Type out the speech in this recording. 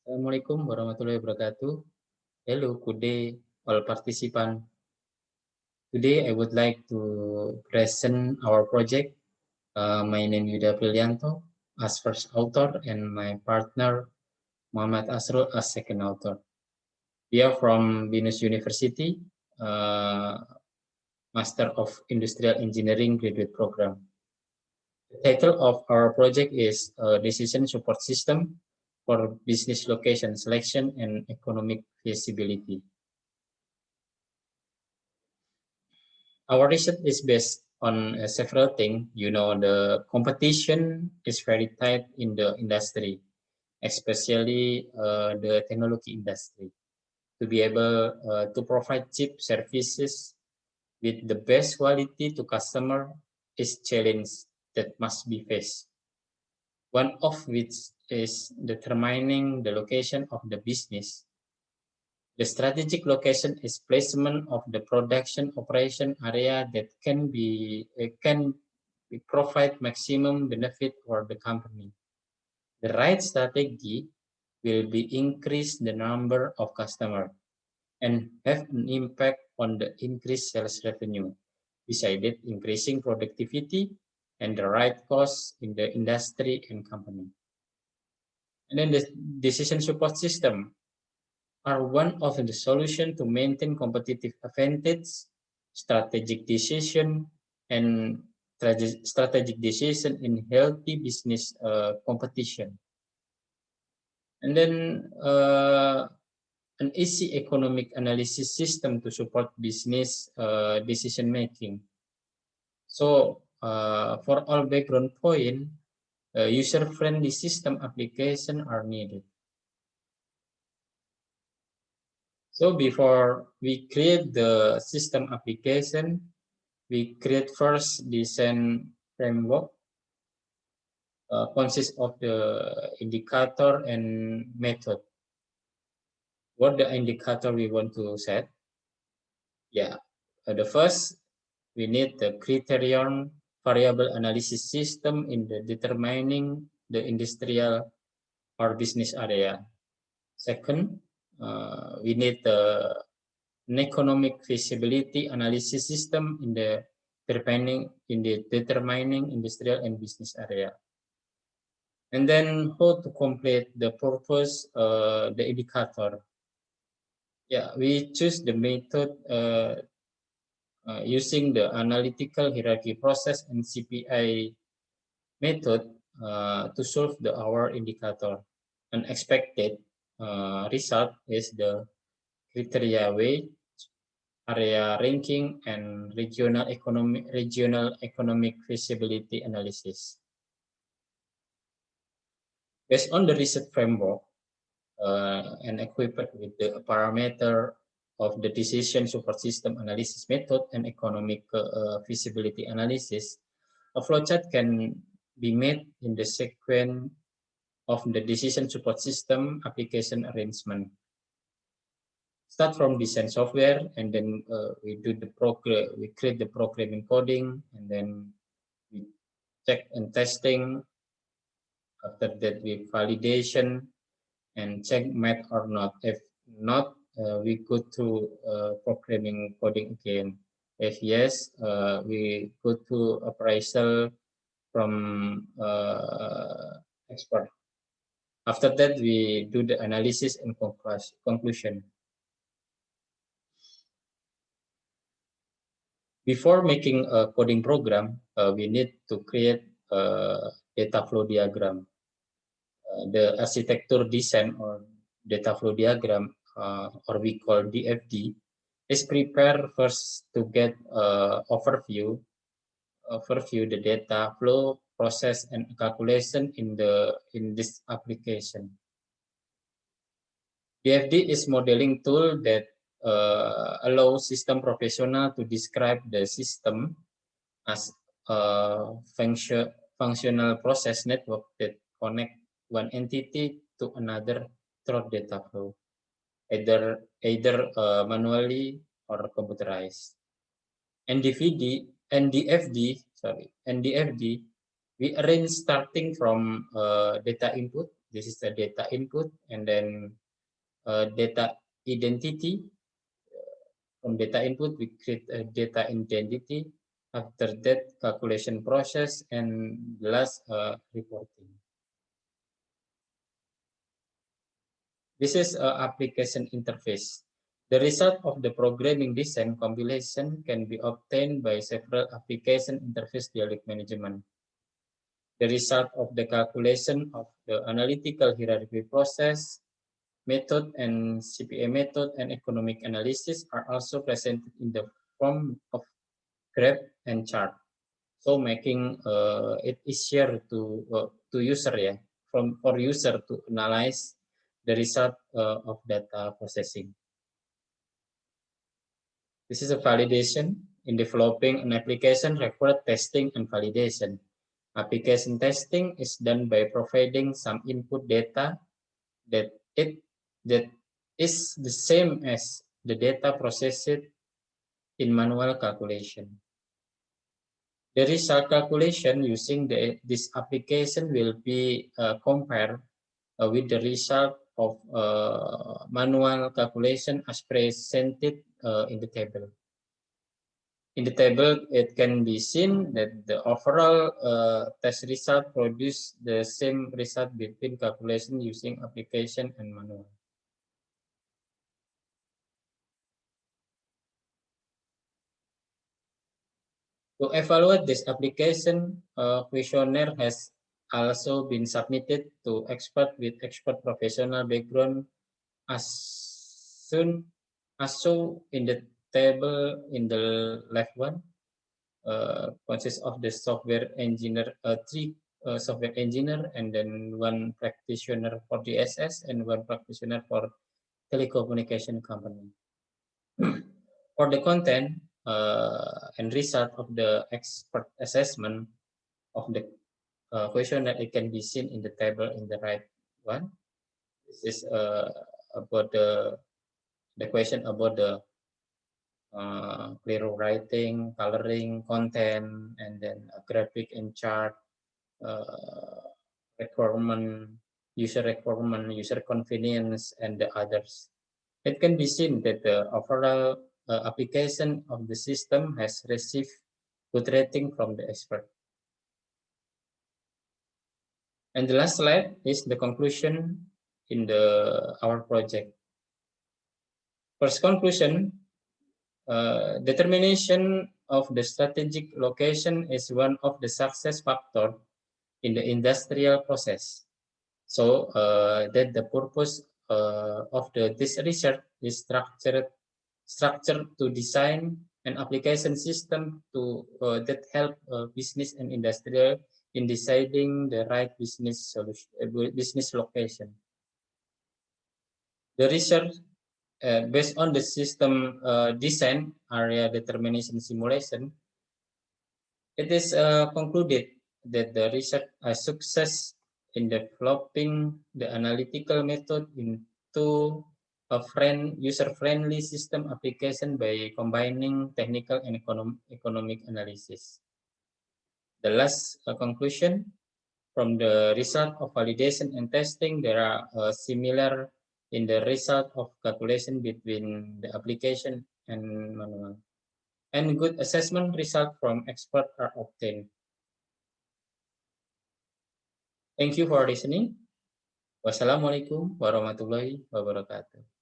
Assalamualaikum warahmatullahi wabarakatuh. Hello, good day, all participants. Today, I would like to present our project. My name is Yuda Prilianto as first author and my partner Muhammad Asrul as second author. We are from Venus University, Master of Industrial Engineering graduate program. The title of our project is Decision Support System for Business Location Selection and Economic Feasibility. Our research is based on several things. The competition is very tight in the industry, especially the technology industry. To be able to provide cheap services with the best quality to customer is challenge that must be faced. One of which is determining the location of the business. The strategic location is placement of the production operation area that can provide maximum benefit for the company. The right strategy will be increase the number of customers and have an impact on the increased sales revenue. Besides it, increasing productivity and the right cost in the industry and company. And then the decision support system are one of the solutions to maintain competitive advantage, strategic decision, and strategic decision in healthy business competition. And then an easy economic analysis system to support business decision making. So for all background point, user-friendly system application are needed. So before we create the system application, we create first design framework, consists of the indicator and method. What the indicator we want to set? Yeah, the first we need the criterion variable analysis system in the determining the industrial or business area. Second, we need the an economic feasibility analysis system in the determining industrial and business area. And then how to complete the purpose, the indicator. Yeah, we choose the method using the analytical hierarchy process and CPI method to solve our indicator. An expected result is the criteria weight, area ranking, and regional economic feasibility analysis. Based on the research framework and equipped with the parameter of the decision support system analysis method and economic feasibility analysis, a flowchart can be made in the sequence of the decision support system application arrangement. Start from design software, and then we create the programming coding, and then we check and testing. After that, we validation and check math or not. If not, we go to programming coding again. If yes, we go to appraisal from expert. After that, we do the analysis and conclusion. Before making a coding program, we need to create a data flow diagram. The architecture design or data flow diagram, or we call DFD, is prepared first to get overview the data flow process and calculation in this application. DFD is modeling tool that allows system professional to describe the system as a functional process network that connect one entity to another through data flow, either manually or computerized. NDFD, we arrange starting from data input, This is the data input, and then data identity. From data input, we create a data identity. After that, calculation process, and last reporting. This is an application interface. The result of the programming design compilation can be obtained by several application interface dialog management. The result of the calculation of the analytical hierarchy process, method, and CPA method and economic analysis are also presented in the form of graph and chart. So making it easier to user, yeah, for user to analyze the result of data processing. This is a validation. In developing an application requires testing and validation. Application testing is done by providing some input data that that is the same as the data processed in manual calculation. The result calculation using this application will be compared with the result of manual calculation as presented in the table. In the table, it can be seen that the overall test result produce the same result between calculation using application and manual. To evaluate this application, a questionnaire has also been submitted to experts with expert professional background as soon as shown in the table in the left one. Consists of the software engineer, three software engineer, and then one practitioner for DSS and one practitioner for telecommunication company. For the content and result of the expert assessment of the questionnaire, it can be seen in the table in the right one. This is about the question about the clear writing, coloring, content, and then a graphic and chart requirement, user convenience, and the others. It can be seen that the overall application of the system has received good rating from the expert. And the last slide is the conclusion in our project. First conclusion, determination of the strategic location is one of the success factors in the industrial process. So that the purpose of this research is structured to design an application system to that help business and industrial in deciding the right business solution, business location. The research based on the system design area determination simulation, it is concluded that the research success in developing the analytical method into a user-friendly system application by combining technical and economic analysis. The last conclusion, from the result of validation and testing, there are similar in the result of calculation between the application and manual. And good assessment result from expert are obtained. Thank you for listening. Wassalamualaikum warahmatullahi wabarakatuh.